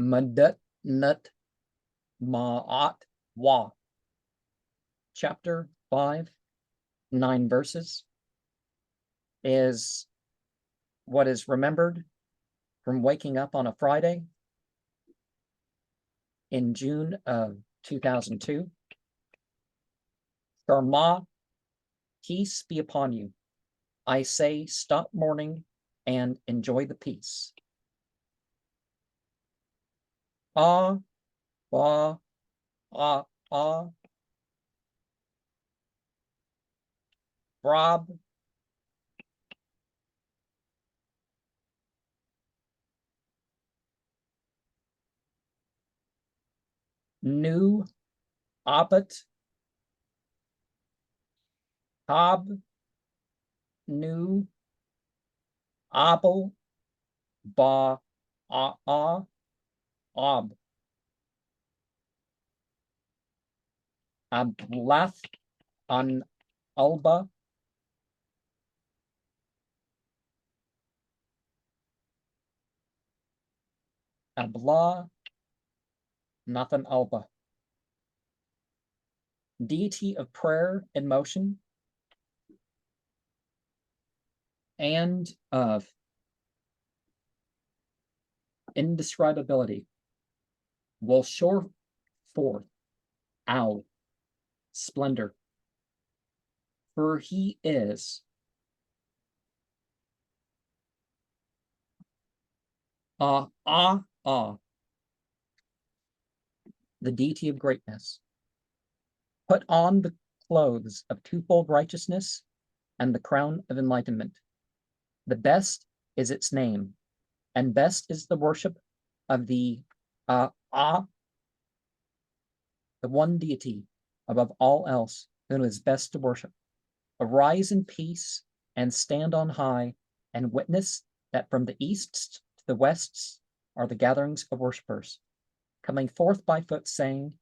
MDT NT MAAeT WAe. Chapter 5, 9 verses, is what is remembered from waking up on a Friday in June of 2002. Sharma, peace be upon you. I say stop mourning and enjoy the peace. Ah, ah, ah, ah. Rob. New Abbot. Hob. New Abel. Ba. Ob. Ablath. An Alba. Abla. Nathan Alba. Deity of prayer and motion, and of indescribability, will show forth our splendor. For he is the deity of greatness. Put on the clothes of twofold righteousness and the crown of enlightenment. The best is its name, and best is the worship of the one deity above all else, who is best to worship. Arise in peace and stand on high, and witness that from the east to the west are the gatherings of worshippers, coming forth by foot, saying,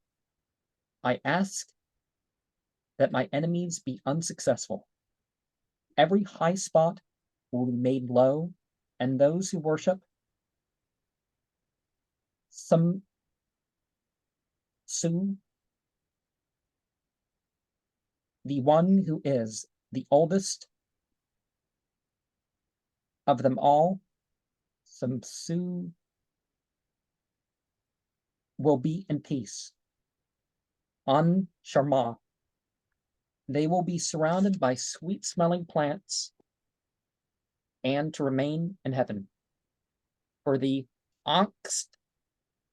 I ask that my enemies be unsuccessful. Every high spot will be made low, and those who worship some soon the one who is the oldest of them all, Samsu, will be in peace. On Sharma, they will be surrounded by sweet-smelling plants and to remain in heaven. For the angst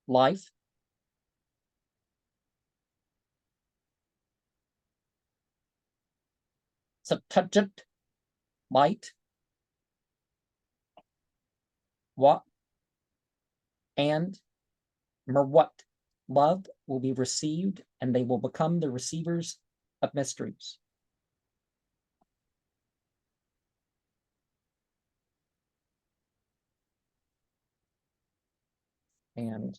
life, Satajat light, what, and Merwat love will be received, and they will become the receivers of mysteries. And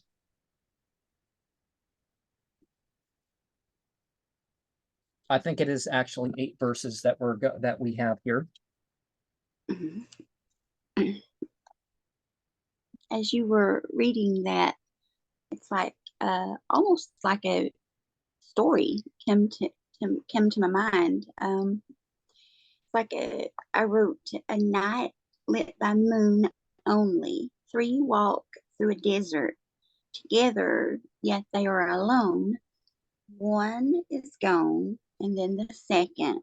I think it is actually 8 verses that we have here. As you were reading that, it's like almost like a story came to my mind. It's like I wrote, a night lit by moon only. 3 walk through a desert together, yet they are alone. 1 is gone, and then the second.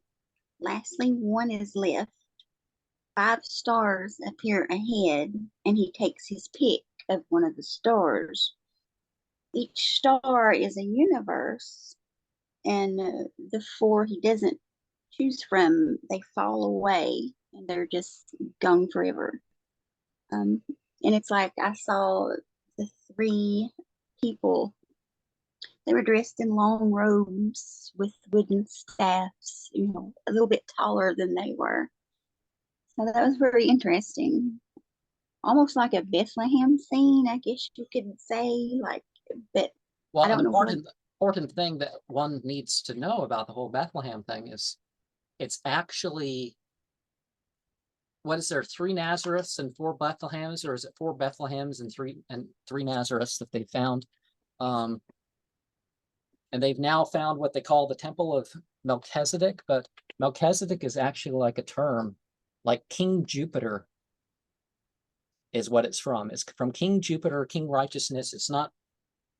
Lastly, 1 is left. 5 stars appear ahead, and he takes his pick of one of the stars. Each star is a universe, and the 4 he doesn't choose from, they fall away, and they're just gone forever. And it's like I saw the 3 people. They were dressed in long robes with wooden staffs, a little bit taller than they were. So that was very interesting. Almost like a Bethlehem scene, I guess you could say. But well, I don't know. Important thing that one needs to know about the whole Bethlehem thing is it's actually what is there, 3 Nazareths and 4 Bethlehems, or is it 4 Bethlehems and 3 Nazareths that they found? And they've now found what they call the Temple of Melchizedek, but Melchizedek is actually like a term, like King Jupiter is what it's from. It's from King Jupiter, King Righteousness. It's not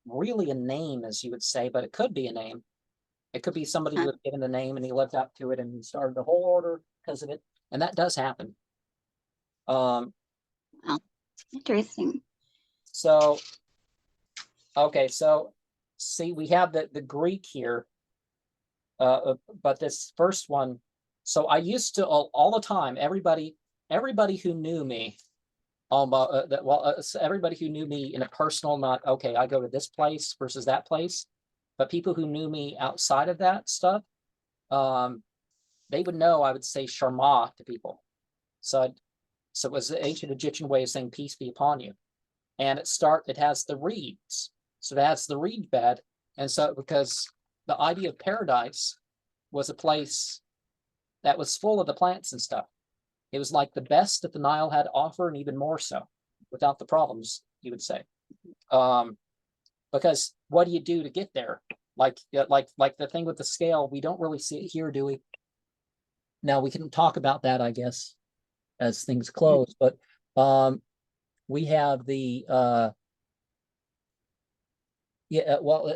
really a name, as you would say, but it could be a name. It could be somebody who was given the name and he lived up to it and he started the whole order because of it. And that does happen. Oh, interesting. So, okay, so see, we have the Greek here, but this first one. So I used to all the time, everybody who knew me, everybody who knew me in a personal, not okay, I go to this place versus that place, but people who knew me outside of that stuff, they would know I would say Sharma to people. So it was the ancient Egyptian way of saying peace be upon you. And it has the reeds. So it has the reed bed. And so because the idea of paradise was a place that was full of the plants and stuff. It was like the best that the Nile had to offer, and even more so, without the problems, you would say. Because what do you do to get there? Like the thing with the scale, we don't really see it here, do we? Now we can talk about that, I guess, as things close. But we have the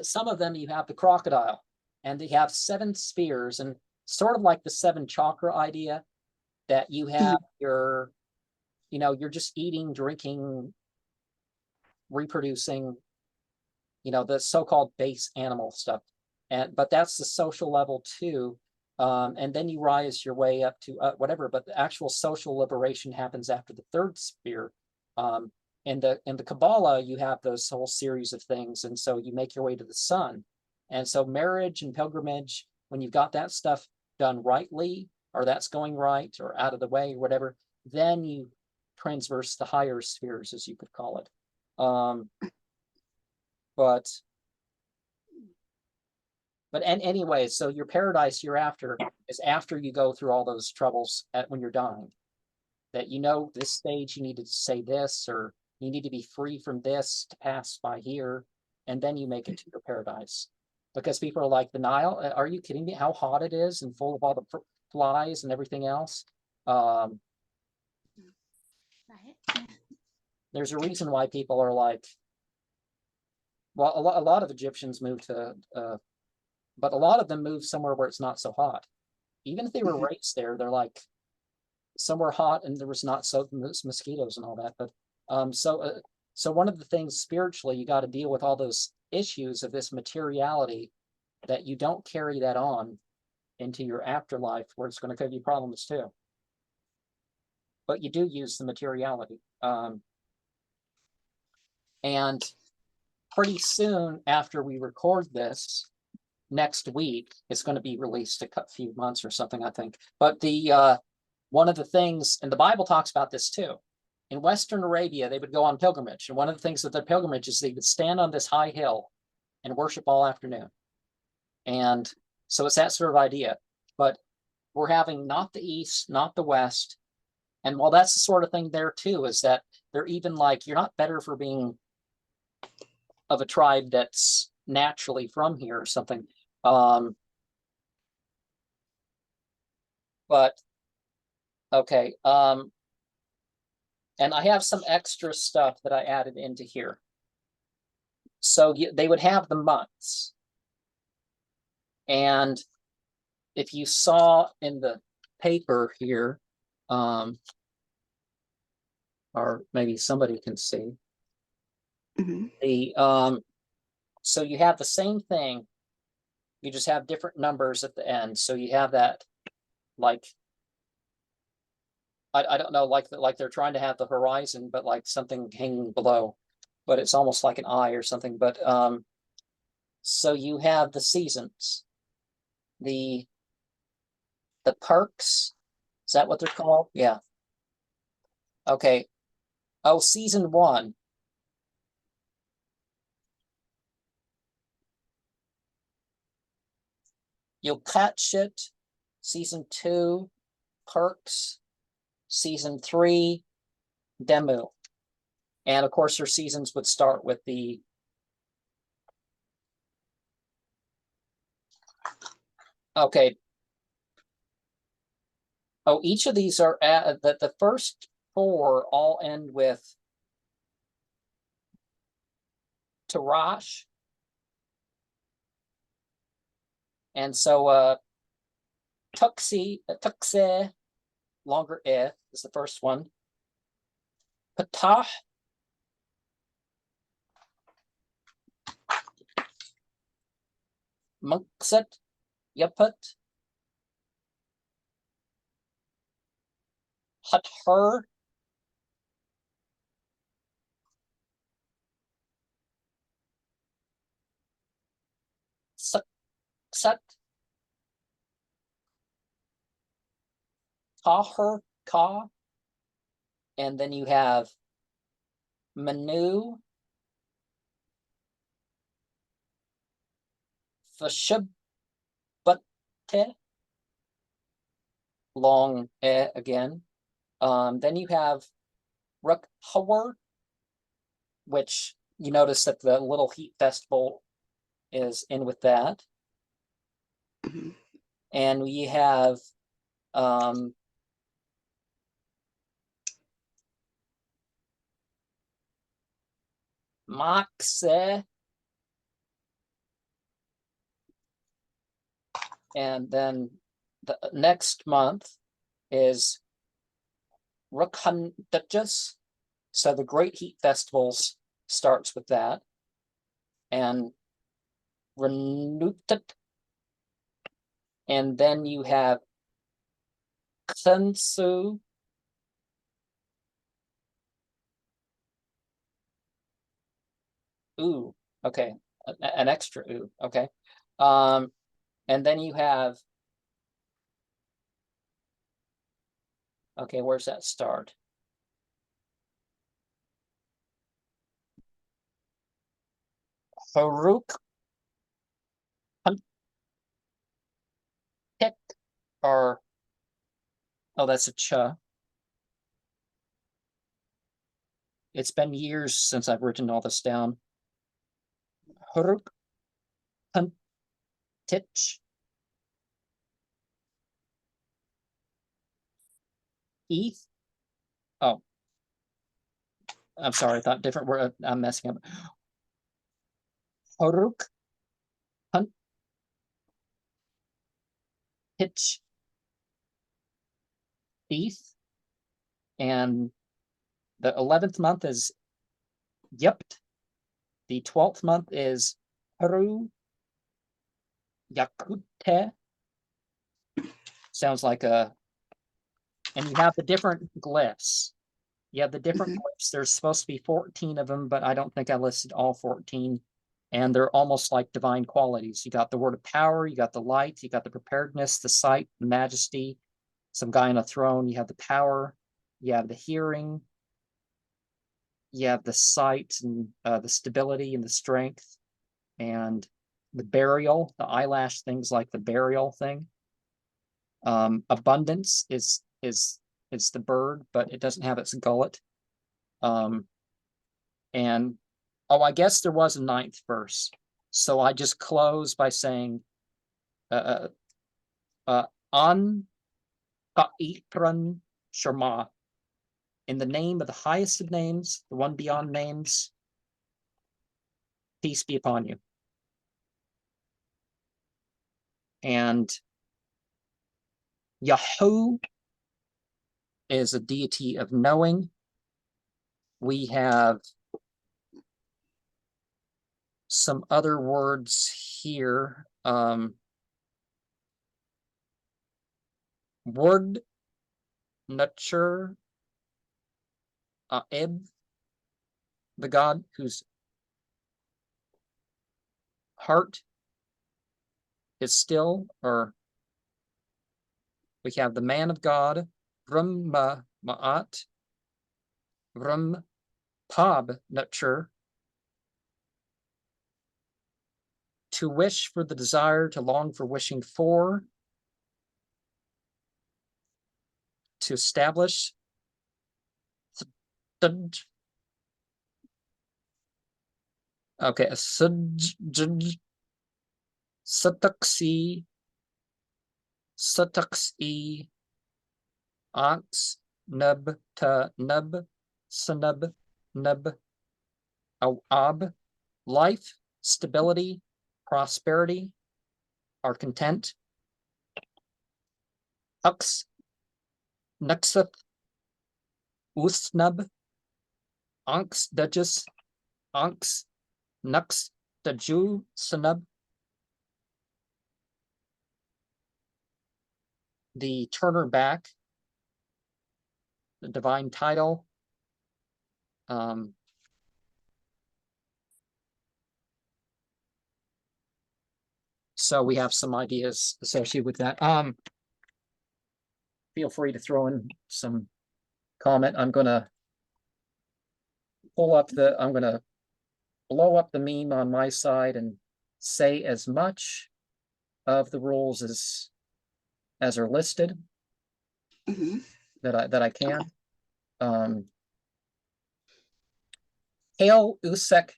some of them you have the crocodile, and they have 7 spheres, and sort of like the 7 chakra idea, that you have your, you're just eating, drinking, reproducing, the so-called base animal stuff. But that's the social level too. And then you rise your way up to whatever, but the actual social liberation happens after the 3rd sphere. In the Kabbalah, you have those whole series of things. And so you make your way to the sun. And so marriage and pilgrimage, when you've got that stuff done rightly, or that's going right, or out of the way, or whatever, then you transverse the higher spheres, as you could call it. But anyway, so your paradise you're after is after you go through all those troubles when you're dying. That this stage you need to say this, or you need to be free from this to pass by here, and then you make it to your paradise. Because people are like, the Nile, are you kidding me? How hot it is and full of all the flies and everything else. There's a reason why people are like, well, a lot of Egyptians move to, but a lot of them move somewhere where it's not so hot. Even if they were raised there, they're like somewhere hot and there was not so mosquitoes and all that. But so one of the things spiritually, you got to deal with all those issues of this materiality, that you don't carry that on into your afterlife, where it's going to give you problems too. But you do use the materiality. And pretty soon after we record this, next week, it's going to be released a few months or something, I think. But one of the things, and the Bible talks about this too, in Western Arabia, they would go on pilgrimage. And one of the things of their pilgrimage is they would stand on this high hill and worship all afternoon. And so it's that sort of idea. But we're having not the East, not the West. And while that's the sort of thing there too, is that they're even like, you're not better for being of a tribe that's naturally from here or something. But okay. And I have some extra stuff that I added into here. So they would have the months. And if you saw in the paper here, or maybe somebody can see, so you have the same thing, you just have different numbers at the end. So you have that, like, I don't know, like they're trying to have the horizon, but like something hanging below, but it's almost like an eye or something. But so you have the seasons, the perks, is that what they're called? Yeah. Okay. Oh, season 1. You'll catch it. Season 2, perks. season 3, Demu. And of course, their seasons would start with the okay. Oh, each of these are the first 4 all end with Tarash. And so Tuxe, longer is the first one. Patah, Munkset, Yaput, Hathur, Sat, Kahur, Ka, and then you have Manu, Fashubate, long again. Then you have Rukhawar, which you notice that the little heat festival is in with that. And we have Moxe, and then the next month is Rukhandajas. So the Great Heat Festivals starts with that. And Renutat. And then you have Ksensu. Ooh, okay. An extra ooh, okay. And then you have, okay, where's that start? Haruk Huntek, or, oh, that's a cha. It's been years since I've written all this down. Haruk Huntich. Eth. Oh, I'm sorry, I thought different word. I'm messing up. Haruk Huntich Eth. And the 11th month is Yept. The 12th month is Haru Yakute. Sounds like a, and you have the different glyphs. You have the different glyphs. There's supposed to be 14 of them, but I don't think I listed all 14. And they're almost like divine qualities. You got the word of power, you got the light, you got the preparedness, the sight, the majesty, some guy on a throne. You have the power, you have the hearing, you have the sight, and the stability and the strength, and the burial, the eyelash things like the burial thing. Abundance is the bird, but it doesn't have its gullet. And oh, I guess there was a 9th verse. So I just close by saying, An Ka'ipran Sharma, in the name of the highest of names, the one beyond names, peace be upon you. And Yahoo is a deity of knowing. We have some other words here. Word nurture, Eb, the god whose heart is still, or we have the man of God, Brahma Ma'at, Rum Pab nurture, to wish for the desire, to long for wishing for, to establish Okay, sataksi, sataksi, ox, nub, ta, nub, sanub, nub, ab, life, stability, prosperity, are content. Ux, nuxeth, usnub, onx, duchess, onx, nux, daju, sanub. The Turner back, the divine title. So we have some ideas associated with that. Feel free to throw in some comment. I'm gonna blow up the meme on my side and say as much of the rules as are listed that I can. Hail Usek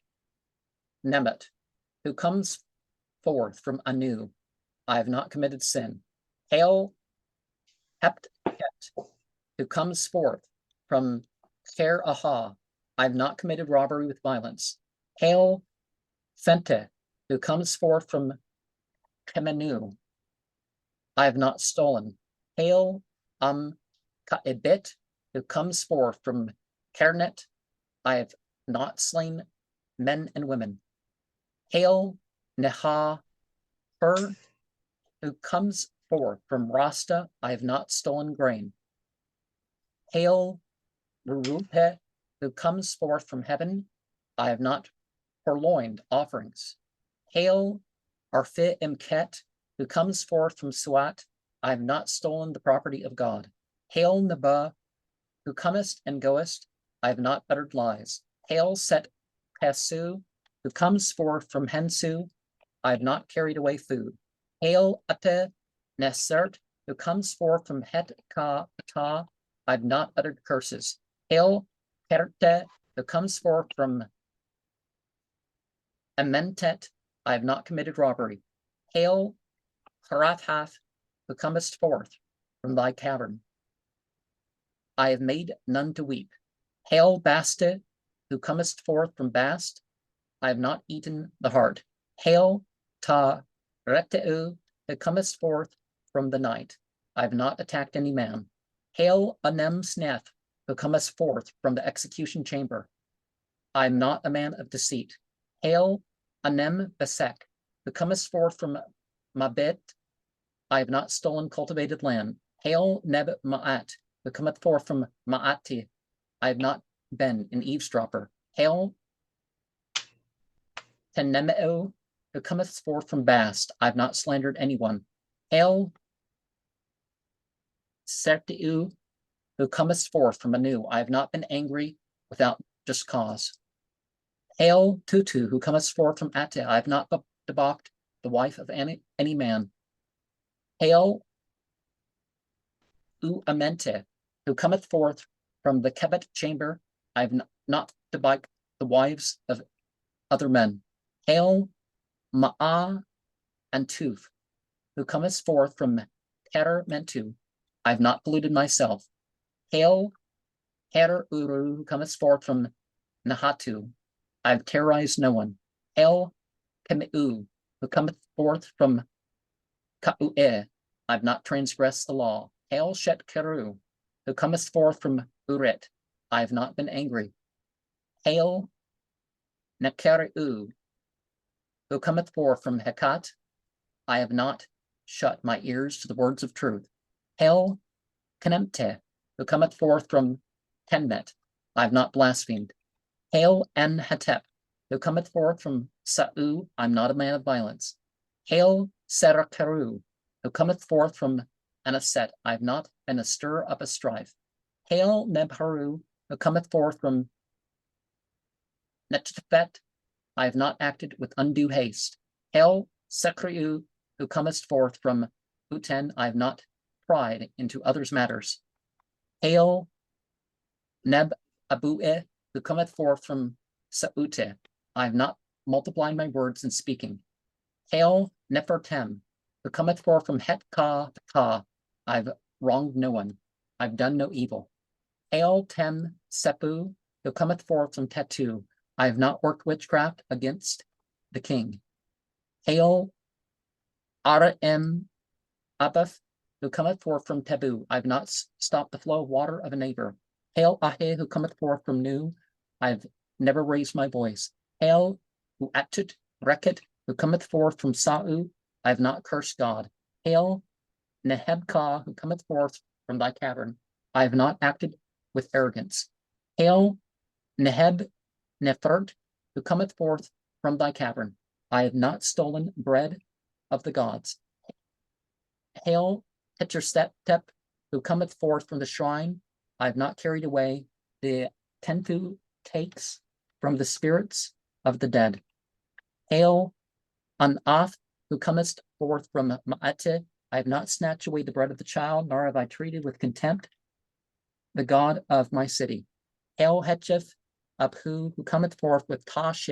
Nemet, who comes forth from Anu. I have not committed sin. Hail Hept, who comes forth from Ker Aha. I have not committed robbery with violence. Hail Fente, who comes forth from Kemenu. I have not stolen. Hail Kaibit, who comes forth from Kernet. I have not slain men and women. Hail Neha Her, who comes forth from Rasta. I have not stolen grain. Hail Rurupe, who comes forth from heaven. I have not purloined offerings. Hail Arfe Imket, who comes forth from Suat. I have not stolen the property of God. Hail Naba, who comest and goest. I have not uttered lies. Hail Set Pesu, who comes forth from Hensu. I have not carried away food. Hail Ate Nesert, who comes forth from Het Ka Ta. I have not uttered curses. Hail Kerte, who comes forth from Amentet. I have not committed robbery. Hail Harathhath, who comest forth from thy cavern. I have made none to weep. Hail Baste, who comest forth from Bast. I have not eaten the heart. Hail Ta Reteu, who comest forth from the night. I have not attacked any man. Hail Anem Sneth, who comest forth from the execution chamber. I am not a man of deceit. Hail Anem Besek, who comest forth from Mabit. I have not stolen cultivated land. Hail Neb Ma'at, who cometh forth from Ma'ati. I have not been an eavesdropper. Hail Tenemeo, who cometh forth from Bast. I have not slandered anyone. Hail Sertiu, who comest forth from Anu. I have not been angry without just cause. Hail Tutu, who comest forth from Ate. I have not debauched the wife of any man. Hail Uamente, who cometh forth from the Kebet chamber. I have not debauched the wives of other men. Hail Ma'a Antuf, who cometh forth from Keter Mentu. I have not polluted myself. Hail Keter Uru, who cometh forth from Nahatu. I have terrorized no one. Hail Kemeu, who cometh forth from Ka'u'e. I have not transgressed the law. Hail Shet Keru, who cometh forth from Uret. I have not been angry. Hail Nekeru, who cometh forth from Hekat. I have not shut my ears to the words of truth. Hail Kenemte, who cometh forth from Kenmet. I have not blasphemed. Hail En-Hetep, who cometh forth from Sa'u. I'm not a man of violence. Hail Serakeru, who cometh forth from Anaset. I have not been a stir up a strife. Hail Nebharu, who cometh forth from Netfet. I have not acted with undue haste. Hail Sekriu, who comest forth from Uten. I have not pried into others' matters. Hail Neb Abue, who cometh forth from Saute. I have not multiplied my words in speaking. Hail Nefertem, who cometh forth from Het Ka Ka. I've wronged no one. I've done no evil. Hail Tem Sepu, who cometh forth from Tetu. I have not worked witchcraft against the king. Hail Ara-em Abath, who cometh forth from Tebu. I have not stopped the flow of water of a neighbor. Hail Ahe, who cometh forth from Nu. I have never raised my voice. Hail Uatut Reket, who cometh forth from Sa'u. I have not cursed God. Hail Nehebka, who cometh forth from thy cavern. I have not acted with arrogance. Hail Neheb Nefert, who cometh forth from thy cavern. I have not stolen bread of the gods. Hail Tetrastep, who cometh forth from the shrine. I have not carried away the Tentu cakes from the spirits of the dead. Hail Anath, who comest forth from Ma'ate. I have not snatched away the bread of the child, nor have I treated with contempt the God of my city. Hail Hetcheth Abhu, who cometh forth with Tasha.